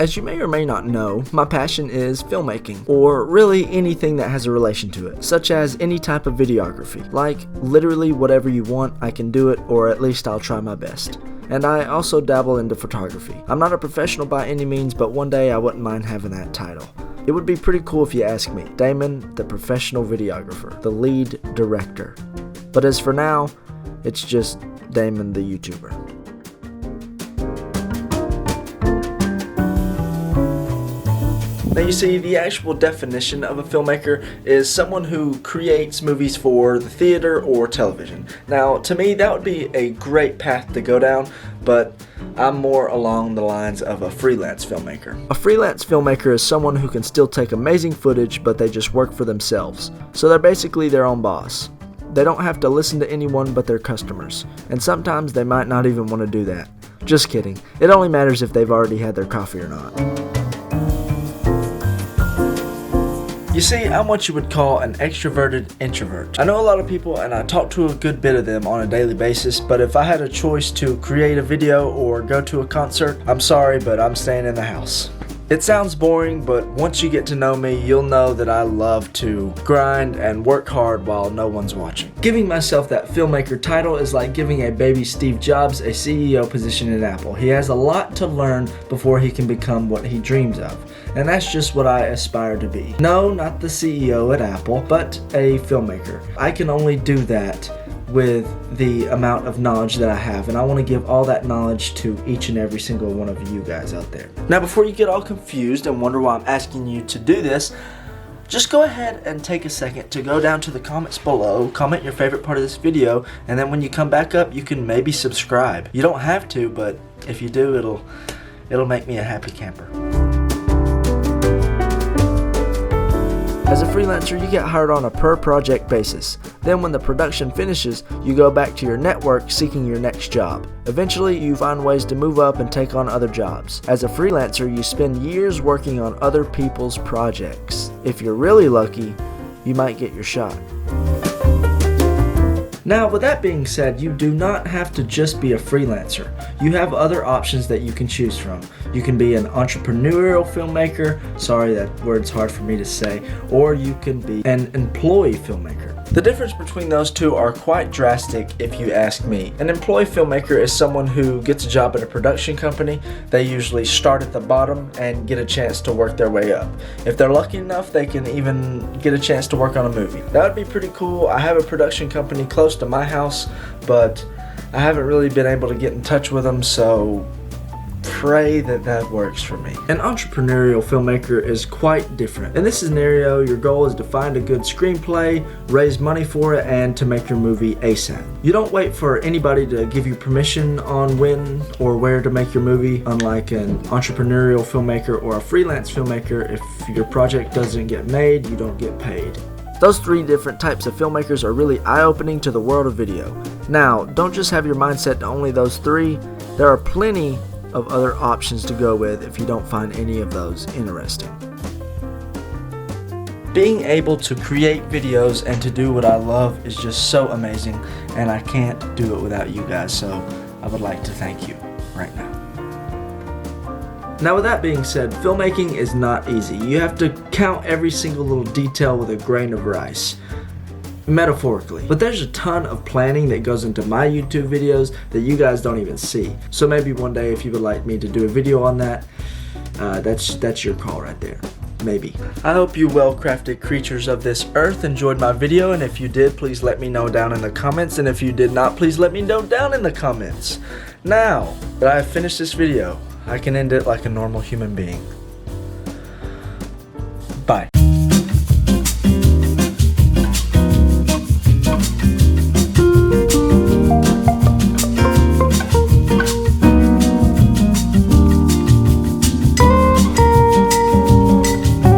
As you may or may not know, my passion is filmmaking, or really anything that has a relation to it, such as any type of videography. Like, literally whatever you want, I can do it, or at least I'll try my best. And I also dabble into photography. I'm not a professional by any means, but one day I wouldn't mind having that title. It would be pretty cool if you ask me. Damon, the professional videographer, the lead director. But as for now, it's just Damon the YouTuber. Now you see, the actual definition of a filmmaker is someone who creates movies for the theater or television. Now to me that would be a great path to go down, but I'm more along the lines of a freelance filmmaker. A freelance filmmaker is someone who can still take amazing footage, but they just work for themselves. So they're basically their own boss. They don't have to listen to anyone but their customers, and sometimes they might not even want to do that. Just kidding. It only matters if they've already had their coffee or not. You see, I'm what you would call an extroverted introvert. I know a lot of people and I talk to a good bit of them on a daily basis, but if I had a choice to create a video or go to a concert, I'm sorry, but I'm staying in the house. It sounds boring, but once you get to know me, you'll know that I love to grind and work hard while no one's watching. Giving myself that filmmaker title is like giving a baby Steve Jobs a CEO position at Apple. He has a lot to learn before he can become what he dreams of. And that's just what I aspire to be. No, not the CEO at Apple, but a filmmaker. I can only do that with the amount of knowledge that I have, and I want to give all that knowledge to each and every single one of you guys out there. Now before you get all confused and wonder why I'm asking you to do this, just go ahead and take a second to go down to the comments below, comment your favorite part of this video, and then when you come back up you can maybe subscribe. You don't have to, but if you do, it'll make me a happy camper. As a freelancer, you get hired on a per project basis. Then when the production finishes, you go back to your network seeking your next job. Eventually, you find ways to move up and take on other jobs. As a freelancer, you spend years working on other people's projects. If you're really lucky, you might get your shot. Now, with that being said, you do not have to just be a freelancer. You have other options that you can choose from. You can be an entrepreneurial filmmaker, sorry that word's hard for me to say, or you can be an employee filmmaker. The difference between those two are quite drastic if you ask me. An employee filmmaker is someone who gets a job at a production company. They usually start at the bottom and get a chance to work their way up. If they're lucky enough, they can even get a chance to work on a movie. That would be pretty cool. I have a production company close to my house, but I haven't really been able to get in touch with them, so pray that that works for me. An entrepreneurial filmmaker is quite different. In this scenario, your goal is to find a good screenplay, raise money for it, and to make your movie ASAP. You don't wait for anybody to give you permission on when or where to make your movie. Unlike an entrepreneurial filmmaker or a freelance filmmaker, if your project doesn't get made, you don't get paid. Those three different types of filmmakers are really eye-opening to the world of video. Now, don't just have your mindset to only those three. There are plenty of other options to go with if you don't find any of those interesting. Being able to create videos and to do what I love is just so amazing, and I can't do it without you guys, so I would like to thank you right now. Now with that being said, filmmaking is not easy. You have to count every single little detail with a grain of rice. Metaphorically. But there's a ton of planning that goes into my YouTube videos that you guys don't even see. So maybe one day if you would like me to do a video on that, that's your call right there. Maybe. I hope you well-crafted creatures of this earth enjoyed my video, and if you did, please let me know down in the comments, and if you did not, please let me know down in the comments. Now that I have finished this video, I can end it like a normal human being.